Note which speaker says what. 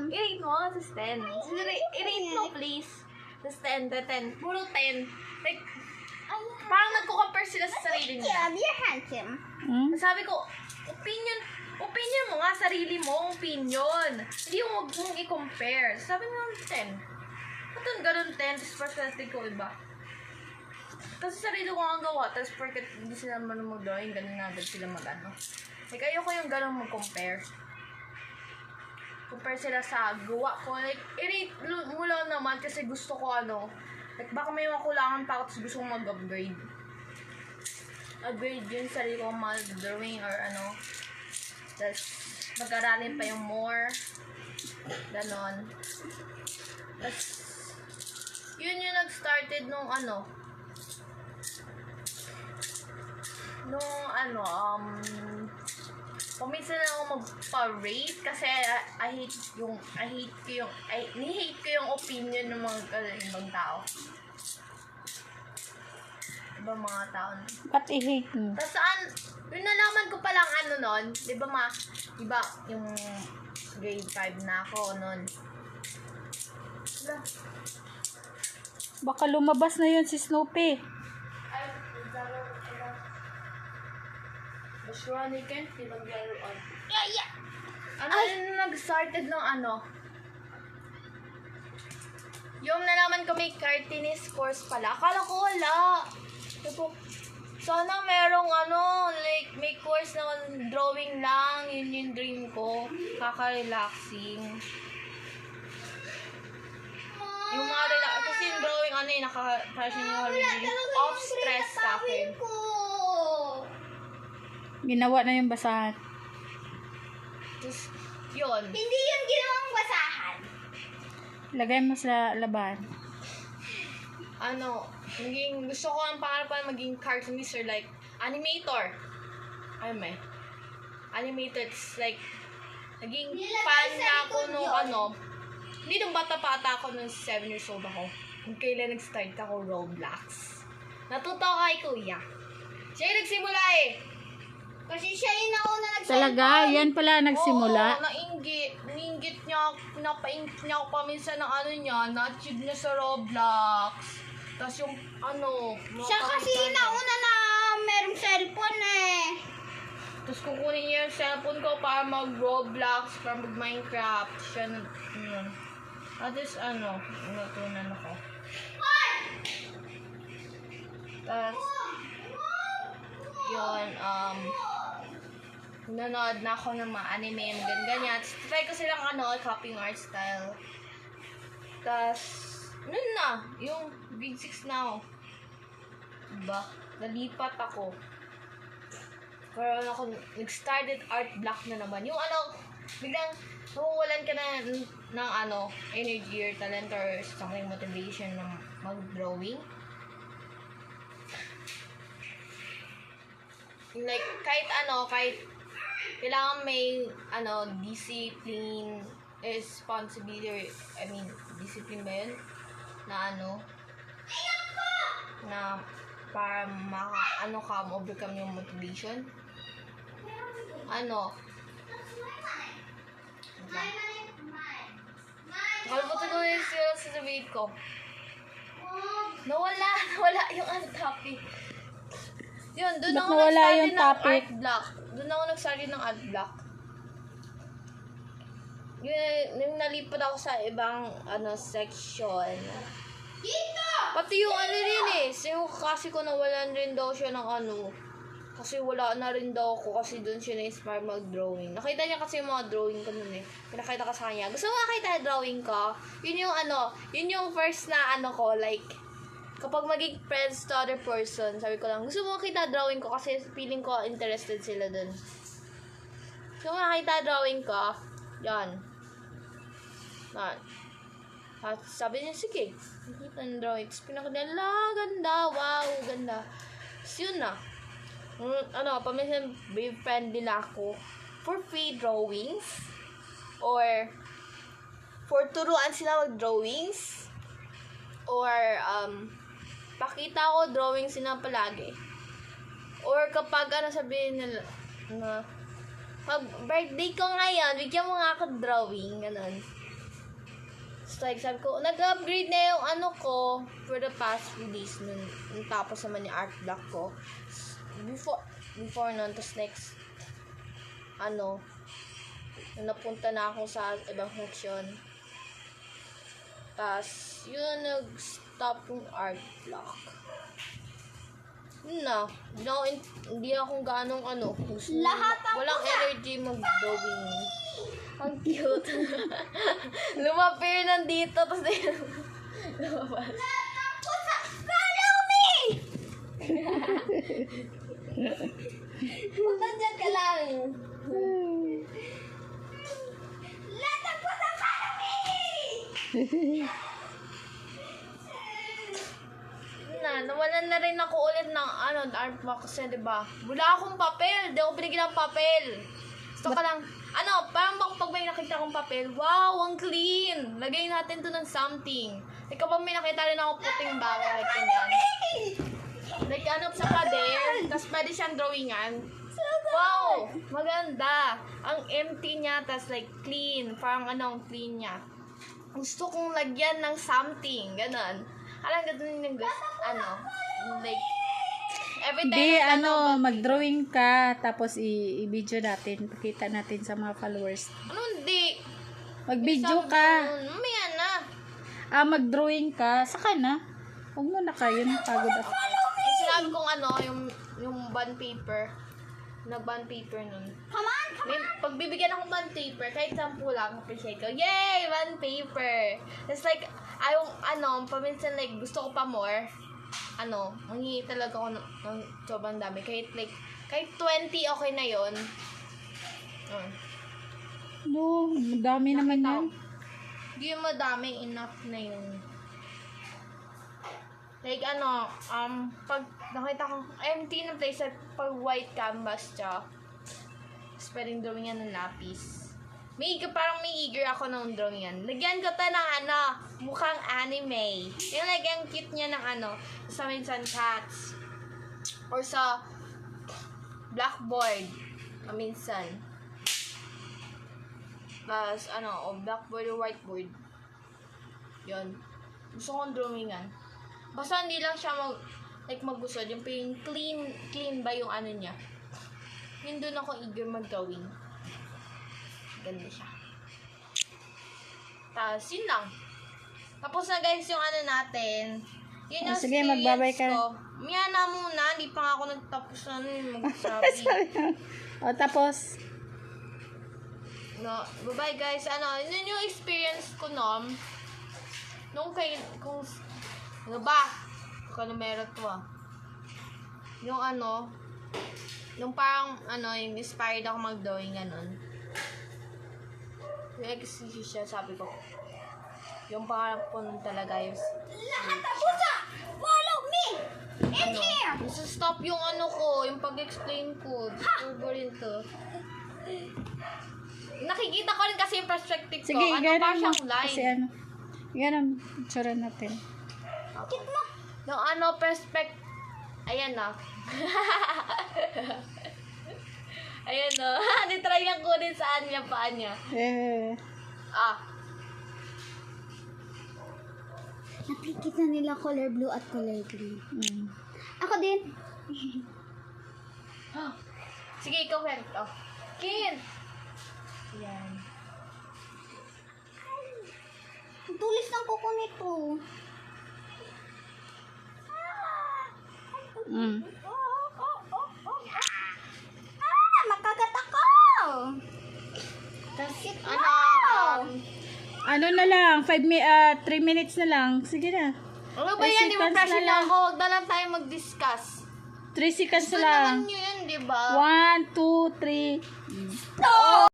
Speaker 1: I-rate mo sa 10. I-rate mo, please. Sa 10, 10. Puro 10. Like, parang nagko-compare sila sa sarili nila.
Speaker 2: You're handsome.
Speaker 1: Sabi ko, opinion mo nga, sarili mo, opinion. Hindi yung huwag mong i-compare. Sabi mo, 10. Ba't yung ganun 10? Tapos personality ko iba. Kasi sarili ko ang gawa, tapos porque hindi sila marunong mag-drawing, ganun na agad sila mag-ano. Like, ayoko yung ganun mag-compare. Compare sila sa gawa ko. Like, i-rate mo lang naman kasi gusto ko like, baka may makulangan pa ako tapos gusto kong mag-upgrade. Upgrade yun sarili ko mag-drawing or tapos mag-aralin pa yung more. Ganon. Tapos, yun yung nag-started nung paminsan na ako magpa-rate kasi ni-hate ko yung opinion ng mga ibang tao. Diba mga tao?
Speaker 3: Ba't i-hate mo?
Speaker 1: Tapos yung nalaman ko palang nun, diba yung grade 5 na ako nun.
Speaker 3: Baka lumabas na yun si Snoopy.
Speaker 1: Veronica, pinag-laruan. Yung nag-started ng yung nalaman ko may cartoonist course pala. Akala ko wala. Sana merong like may course na drawing lang. Yun yung dream ko. Kaka-relaxing. Yung mga kasi yung drawing naka-passion yung off stress sa akin.
Speaker 3: Ginawa na yung basahan.
Speaker 1: Tapos, yun.
Speaker 2: Hindi yung ginawang basahan.
Speaker 3: Lagay mo sa laban.
Speaker 1: Gusto ko ang pangarap ko maging cartoonist or like, animator. Animator, it's like, naging fan na ako nung hindi nung bata pa ata ako nung 7 years old ako. Kung kailan nag-start ako Roblox. Natuto kay Kuya. Siya yung nagsimula
Speaker 2: Kasi siya yung nauna nagsalita.
Speaker 3: Talaga? Yan pala nagsimula?
Speaker 1: Oo, nainggit niya, napaingit niya ako paminsan ng na-achieve niya sa Roblox. Tapos yung
Speaker 2: siya kasi yung nauna na merong cellphone
Speaker 1: Tapos kukunin niya yung cellphone ko para mag-Roblox, para mag-Minecraft. Siya Tapos natunan ako. Tapos, yun, nanood na ako ng mga anime, ganyan. Try ko silang copying art style. Tapos, nun na, yung grade 6 na ako. Diba? Nalipat ako. Karoon ako, nag-started art block na naman. Yung biglang nawawalan ka na ng energy or talent or something motivation ng mag-drawing. Like, kahit kailangan may, discipline, responsibility, discipline ba yun? Na para overcome yung motivation. Nakalimutan ko yung sasabihin ko. Nawala yung topic. Yun, doon ako nag-study ng art block. Doon ako nag-study ng art block. Yung nalipat ako sa ibang section.
Speaker 2: Dito!
Speaker 1: Pati yung yung kasi ko nawalan rin daw siya ng kasi wala na rin daw ako kasi doon siya na-inspire mag-drawing. Nakita niya kasi yung mga drawing ko nun Pinakita ko sa kanya. Gusto mo makita yung drawing ko? Yun yung first na ko, like, kapag maging friends to other person, sabi ko lang, gusto mo makita drawing ko kasi feeling ko interested sila dun. Gusto mo makita drawing ko? Yan. At sabi niya, sige. Nakita ng drawing. Tapos pinakita niya, ganda, wow, ganda. Tapos yun na. Paminsan friend din ako for free drawings or for turuan sila mag-drawings or pakita ko drawing sila palagi or kapag sabihin nila pag birthday ko ngayon, bigyan mo nga ako drawing, ganun. So, like, sabi ko, nag-upgrade na yung ano ko for the past few days nun tapos naman yung art block ko. Before nun, tapos next, nung napunta na ako sa ibang section. Tapos, yun, nag-stop yung art block. Yun na. Hindi akong ganong
Speaker 2: Lahat ang
Speaker 1: walang energy mag-drawing. Ang cute. Lumapir nandito, tapos lumabas.
Speaker 2: Follow me! Punta dyan ka lang. Lahat ang pusa, follow me!
Speaker 1: Nawalan na rin ako ulit ng art box kasi, diba? Wala akong papel. Di ako binigyan ng papel. Gusto ka lang, parang pag may nakita akong papel, wow, ang clean. Lagay natin to ng something. Like, kapag may nakita rin ako puting bagay, like, ganyan. Like, sa pader, tapos pwede siyang drawingan. Wow, maganda. Ang empty niya, tapos like, clean. Parang ang clean niya. Gusto kong lagyan ng something, ganon. Alam, ganun yung gusto, like, every time
Speaker 3: Di,
Speaker 1: na
Speaker 3: mag-drawing ka, tapos i-video natin. Pakita natin sa mga followers.
Speaker 1: hindi.
Speaker 3: Mag-video ka.
Speaker 1: Mamaya na.
Speaker 3: Mag-drawing ka. Saka na. Huwag mo na kayo. Pagod ako.
Speaker 1: Sinabi kong yung bond paper. Nag-bond paper nun.
Speaker 2: Come on!
Speaker 1: May, pagbibigyan ako bond paper, kahit 10 lang, appreciate ko. Yay! Bond paper! It's like, paminsan like, gusto ko pa more. Manghihi talaga ako ng sobrang dami. Kahit 20, okay na yon.
Speaker 3: No, dami naman yan.
Speaker 1: Hindi yung madami, enough na yun. Like, pag nakita ko, empty na place at pag white canvas siya, tapos pwedeng drawing yan ng lapis. Parang may eager ako ng drawing yan. Lagyan ko to ng mukhang anime. Yung like, ang cute niya ng sa minsan cats. Or sa blackboard. Minsan. Tapos, blackboard or whiteboard. Yun. Gusto kong drawingan. Basta hindi lang siya magusod. Yung clean ba yung niya. Yun doon ako eager mag-drawing. Ganda siya. Tapos, yun lang. Tapos na guys yung natin. Yun yung
Speaker 3: sige, magbabay ka.
Speaker 1: ko. Maya na muna. Hindi pa nga ako nagtapos magsabi.
Speaker 3: Tapos,
Speaker 1: Bye-bye guys. Yun yung experience ko kung baka numero to yung parang yung inspired ako mag-drawing yung exercise sabi ko yung pangarap ko nun talaga yung
Speaker 2: Lahat ang pusa, follow me! In here!
Speaker 1: stop yung yung pag-explain ko. Disturbo rin to. Nakikita ko rin kasi yung perspective ko.
Speaker 3: sige,
Speaker 1: Pa
Speaker 3: ganun mo.
Speaker 1: siyang line.
Speaker 3: Kasi ganun, tsura natin.
Speaker 2: Kit mo!
Speaker 1: Yung perspective. Ayan na. Ayan na. Nitry niyang kunin saan niya, paan niya.
Speaker 2: Napikit na nila color blue at color green. Ako din.
Speaker 1: Sige, ikaw, Ken. Ken! Ayan.
Speaker 2: Ang tulis ng kuko nito. Makagat ako!
Speaker 1: Tapos,
Speaker 3: na lang, 3 minutes na lang. Sige na.
Speaker 1: ano ba
Speaker 3: 5
Speaker 1: yan? Di ba
Speaker 3: seconds
Speaker 1: pressure
Speaker 3: na
Speaker 1: na
Speaker 3: lang.
Speaker 1: ako? Huwag na lang tayo mag-discuss.
Speaker 3: 3 seconds
Speaker 1: Gusto
Speaker 3: lang.
Speaker 1: naman nyo yun, di ba?
Speaker 3: 1, 2, 3.